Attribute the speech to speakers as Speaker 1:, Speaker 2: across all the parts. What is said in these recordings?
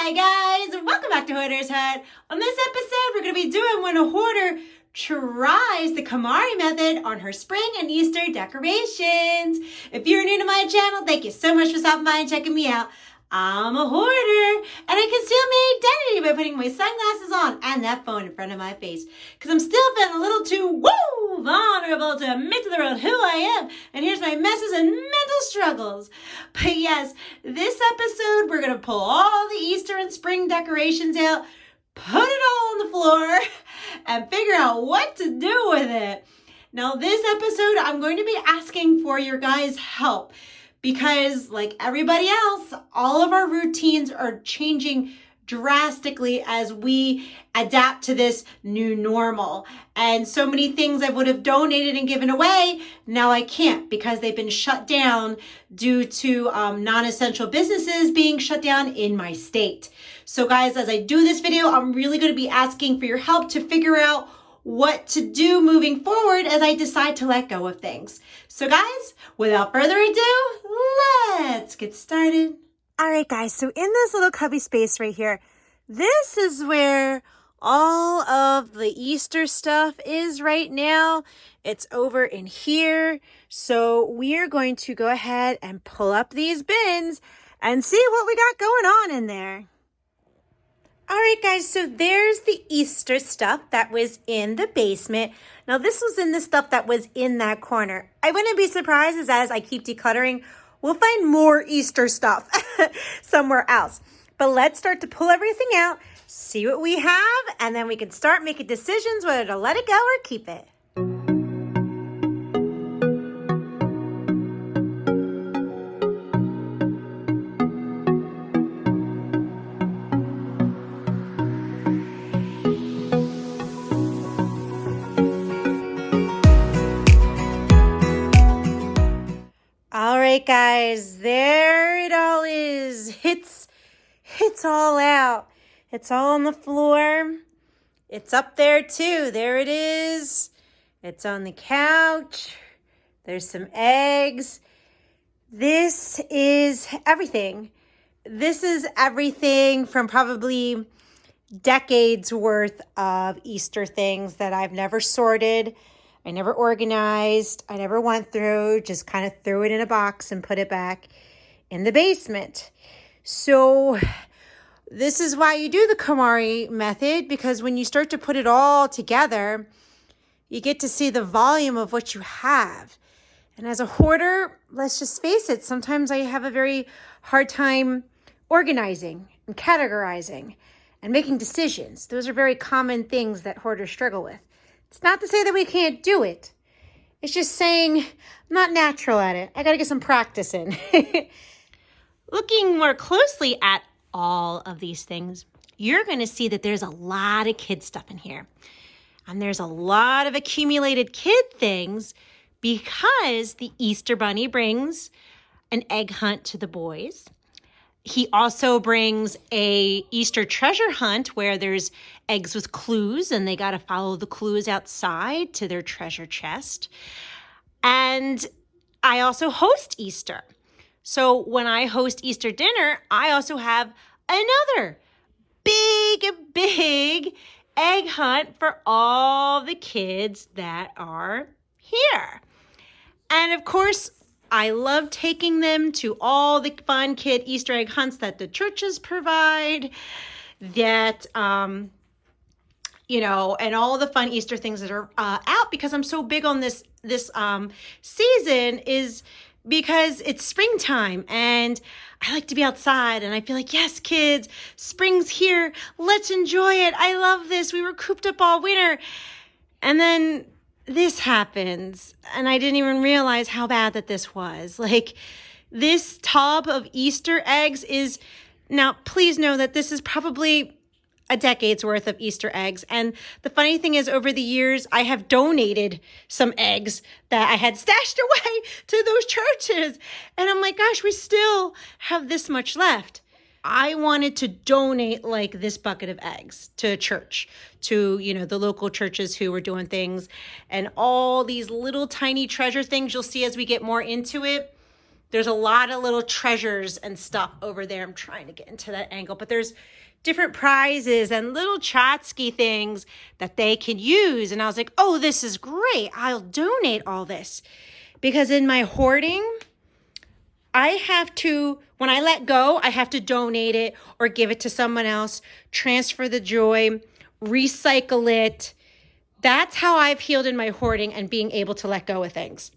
Speaker 1: Hi guys, and welcome back to Hoarder's Hut. On this episode, we're going to be doing when a hoarder tries the KonMari Method on her spring and Easter decorations. If you're new to my channel, thank you so much for stopping by and checking me out. I'm a hoarder, and I conceal my identity by putting my sunglasses on and that phone in front of my face, because I'm still feeling a little too vulnerable to admit to the world who I am, and here's my messes and mental struggles. But yes, this episode, we're going to pull all the Easter and spring decorations out, put it all on the floor, and figure out what to do with it. Now, this episode, I'm going to be asking for your guys' help, because like everybody else, all of our routines are changing drastically as we adapt to this new normal. And so many things I would have donated and given away, now I can't, because they've been shut down due to non-essential businesses being shut down in my state. So guys, as I do this video, I'm really going to be asking for your help to figure out what to do moving forward as I decide to let go of things. So guys, without further ado, let's get started.
Speaker 2: All right, guys, so in this little cubby space right here, this is where all of the Easter stuff is right now. It's over in here. So we're going to go ahead and pull up these bins and see what we got going on in there. All right, guys, so there's the Easter stuff that was in the basement. Now, this was in the stuff that was in that corner. I wouldn't be surprised as I keep decluttering, we'll find more Easter stuff somewhere else. But let's start to pull everything out, see what we have, and then we can start making decisions whether to let it go or keep it. All right, guys, there it all is. It's all out. It's all on the floor. It's up there too. There it is. It's on the couch. There's some eggs. This is everything. This is everything from probably decades worth of Easter things that I've never sorted. I never organized. I never went through, just kind of threw it in a box and put it back in the basement. So this is why you do the KonMari method, because when you start to put it all together, you get to see the volume of what you have. And as a hoarder, let's just face it, sometimes I have a very hard time organizing and categorizing and making decisions. Those are very common things that hoarders struggle with. It's not to say that we can't do it. It's just saying I'm not natural at it. I got to get some practice in. Looking more closely at all of these things, you're going to see that there's a lot of kid stuff in here. And there's a lot of accumulated kid things because the Easter Bunny brings an egg hunt to the boys. He also brings a Easter treasure hunt where there's eggs with clues and they got to follow the clues outside to their treasure chest. And I also host Easter. So when I host Easter dinner, I also have another big egg hunt for all the kids that are here. And of course, I love taking them to all the fun kid Easter egg hunts that the churches provide, that, and all the fun Easter things that are out, because I'm so big on this season, is because it's springtime and I like to be outside and I feel like, yes, kids, spring's here. Let's enjoy it. I love this. We were cooped up all winter. And then this happens, and I didn't even realize how bad that this was. Like, this tub of Easter eggs is, now please know that this is probably a decade's worth of Easter eggs. And the funny thing is, over the years, I have donated some eggs that I had stashed away to those churches. And I'm like, gosh, we still have this much left. I wanted to donate like this bucket of eggs to a church, to, the local churches who were doing things, and all these little tiny treasure things you'll see as we get more into it. there's a lot of little treasures and stuff over there. I'm trying to get into that angle, but there's different prizes and little Chotsky things that they can use. And I was like, oh, this is great. I'll donate all this. Because in my hoarding, I have to, when I let go, I have to donate it or give it to someone else, transfer the joy, recycle it. That's how I've healed in my hoarding and being able to let go of things.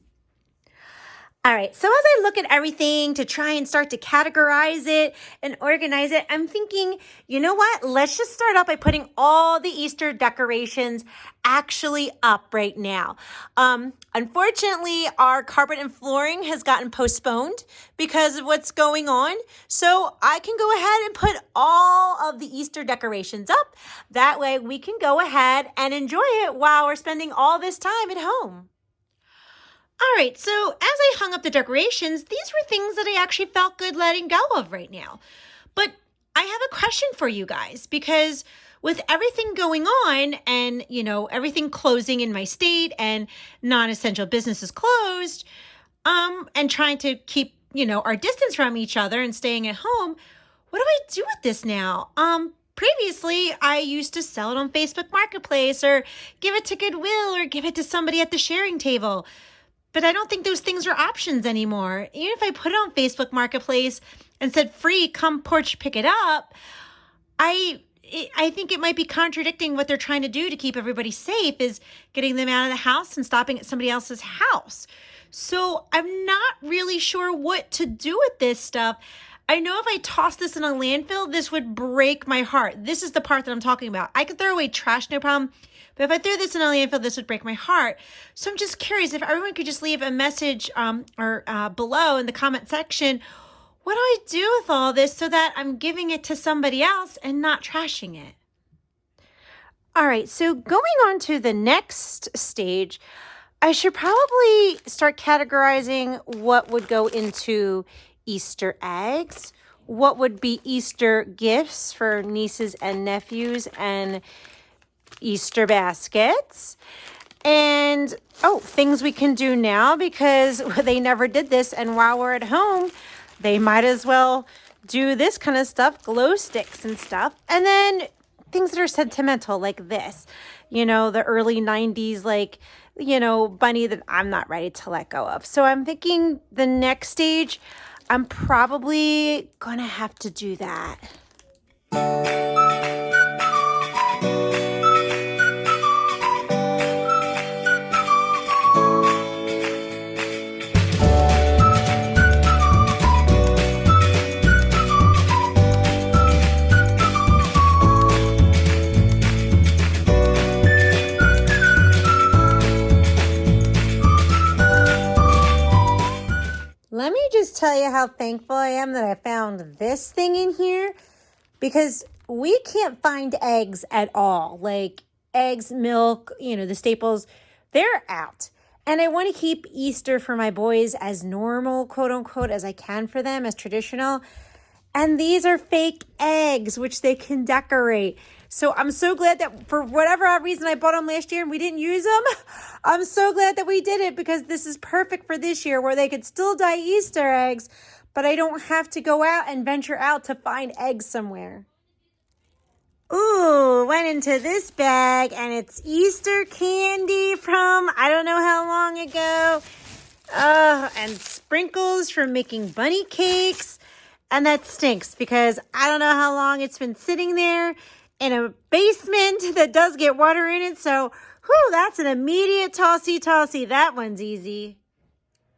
Speaker 2: All right, so as I look at everything to try and start to categorize it and organize it, I'm thinking, you know what? Let's just start out by putting all the Easter decorations actually up right now. Unfortunately, our carpet and flooring has gotten postponed because of what's going on. So I can go ahead and put all of the Easter decorations up. That way we can go ahead and enjoy it while we're spending all this time at home. All right, so as I hung up the decorations, these were things that I actually felt good letting go of right now. But I have a question for you guys, because with everything going on and, everything closing in my state and non-essential businesses closed, and trying to keep, our distance from each other and staying at home, what do I do with this now? Previously, I used to sell it on Facebook Marketplace or give it to Goodwill or give it to somebody at the sharing table. But I don't think those things are options anymore. Even if I put it on Facebook Marketplace and said free, come porch pick it up, I think it might be contradicting what they're trying to do to keep everybody safe, is getting them out of the house and stopping at somebody else's house. So I'm not really sure what to do with this stuff. I know if I toss this in a landfill, this would break my heart. This is the part that I'm talking about. I could throw away trash, no problem. But if I threw this in a landfill, this would break my heart. So I'm just curious if everyone could just leave a message below in the comment section. What do I do with all this so that I'm giving it to somebody else and not trashing it? All right, so going on to the next stage, I should probably start categorizing what would go into Easter eggs, what would be Easter gifts for nieces and nephews, and Easter baskets, and things we can do now because they never did this, and while we're at home they might as well do this kind of stuff, glow sticks and stuff. And then things that are sentimental like this, the early 90s bunny that I'm not ready to let go of. So I'm thinking the next stage I'm probably gonna have to do that. Let me just tell you how thankful I am that I found this thing in here, because we can't find eggs at all. Like eggs, milk, the staples, they're out. And I want to keep Easter for my boys as normal, quote unquote, as I can for them, as traditional. And these are fake eggs, which they can decorate. So I'm so glad that for whatever reason I bought them last year and we didn't use them. I'm so glad that we did it, because this is perfect for this year where they could still dye Easter eggs, but I don't have to go out and venture out to find eggs somewhere. Ooh, went into this bag and it's Easter candy from I don't know how long ago. And sprinkles from making bunny cakes. And that stinks because I don't know how long it's been sitting there in a basement that does get water in it. So, that's an immediate tossy. That one's easy.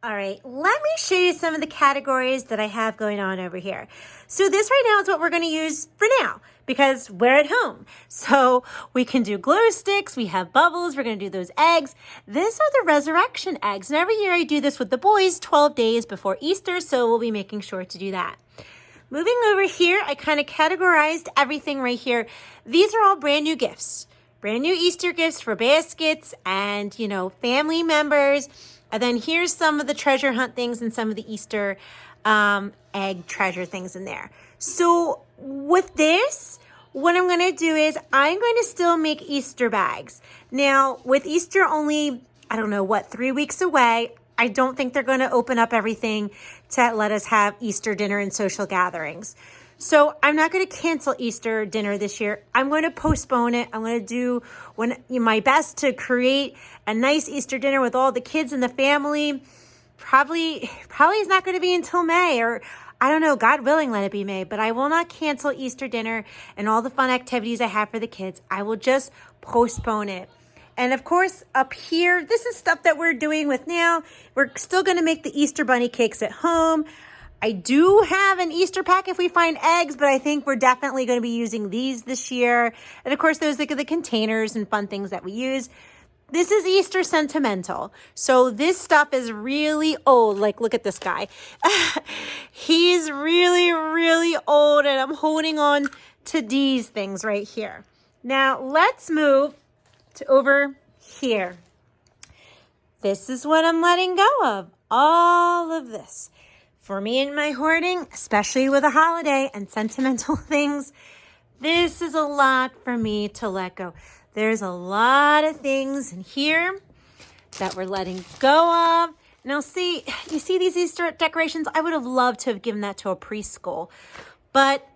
Speaker 2: All right, let me show you some of the categories that I have going on over here. So this right now is what we're going to use for now because we're at home. So we can do glow sticks. We have bubbles. We're going to do those eggs. These are the resurrection eggs. And every year I do this with the boys 12 days before Easter. So we'll be making sure to do that. Moving over here, I kind of categorized everything right here. These are all brand new gifts, brand new Easter gifts for baskets and, family members. And then here's some of the treasure hunt things and some of the Easter egg treasure things in there. So with this, what I'm going to do is I'm going to still make Easter bags. Now, with Easter only, 3 weeks away, I don't think they're going to open up everything to let us have Easter dinner and social gatherings. So I'm not going to cancel Easter dinner this year. I'm going to postpone it. I'm going to do my best to create a nice Easter dinner with all the kids and the family. Probably is not going to be until May, or I don't know, God willing, let it be May. But I will not cancel Easter dinner and all the fun activities I have for the kids. I will just postpone it. And of course, up here, this is stuff that we're doing with now. We're still going to make the Easter bunny cakes at home. I do have an Easter pack if we find eggs, but I think we're definitely going to be using these this year. And of course, those are the containers and fun things that we use. This is Easter sentimental. So this stuff is really old. Like, look at this guy. He's really, really old, and I'm holding on to these things right here. Now, let's move to over here. This is what I'm letting go of. All of this. For me and my hoarding, especially with a holiday and sentimental things, this is a lot for me to let go. There's a lot of things in here that we're letting go of. Now see, you see these Easter decorations? I would have loved to have given that to a preschool, but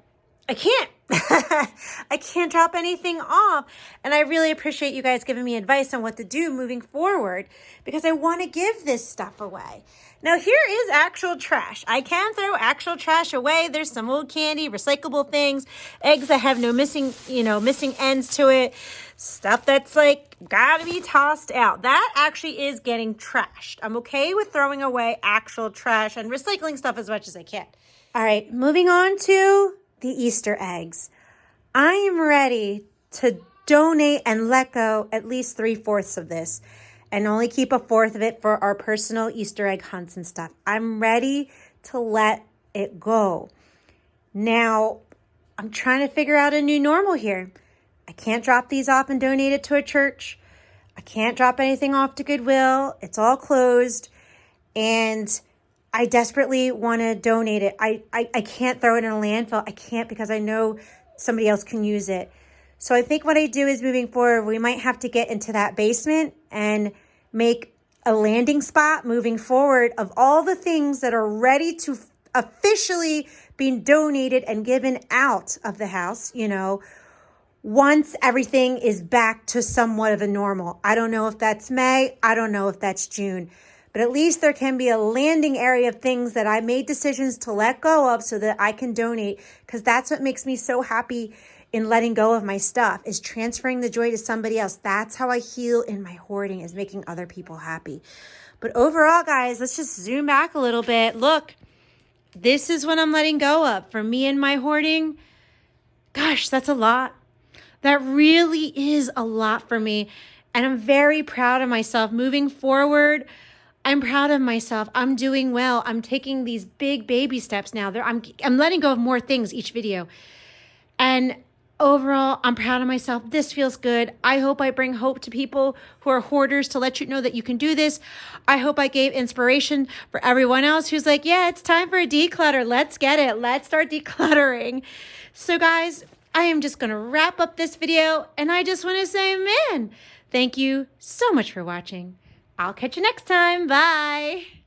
Speaker 2: I can't. I can't drop anything off. And I really appreciate you guys giving me advice on what to do moving forward, because I want to give this stuff away. Now here is actual trash. I can throw actual trash away. There's some old candy, recyclable things, eggs that have no missing ends to it, stuff that's like gotta be tossed out. That actually is getting trashed. I'm okay with throwing away actual trash and recycling stuff as much as I can. All right, moving on to the Easter eggs. I am ready to donate and let go at least 3/4 of this, and only keep 1/4 of it for our personal Easter egg hunts and stuff. I'm ready to let it go. Now, I'm trying to figure out a new normal here. I can't drop these off and donate it to a church. I can't drop anything off to Goodwill. It's all closed. And I desperately want to donate it. I can't throw it in a landfill. I can't, because I know somebody else can use it. So I think what I do is, moving forward, we might have to get into that basement and make a landing spot moving forward of all the things that are ready to officially be donated and given out of the house, once everything is back to somewhat of a normal. I don't know if that's May. I don't know if that's June. But at least there can be a landing area of things that I made decisions to let go of so that I can donate, because that's what makes me so happy in letting go of my stuff, is transferring the joy to somebody else. That's how I heal in my hoarding, is making other people happy. But overall, guys, let's just zoom back a little bit. Look, this is what I'm letting go of. For me and my hoarding, gosh, that's a lot. That really is a lot for me. And I'm very proud of myself. Moving forward, I'm proud of myself. I'm doing well. I'm taking these big baby steps now. I'm letting go of more things each video. And overall, I'm proud of myself. This feels good. I hope I bring hope to people who are hoarders, to let you know that you can do this. I hope I gave inspiration for everyone else who's like, yeah, it's time for a declutter. Let's get it. Let's start decluttering. So guys, I am just going to wrap up this video, and I just want to say, man, thank you so much for watching. I'll catch you next time. Bye.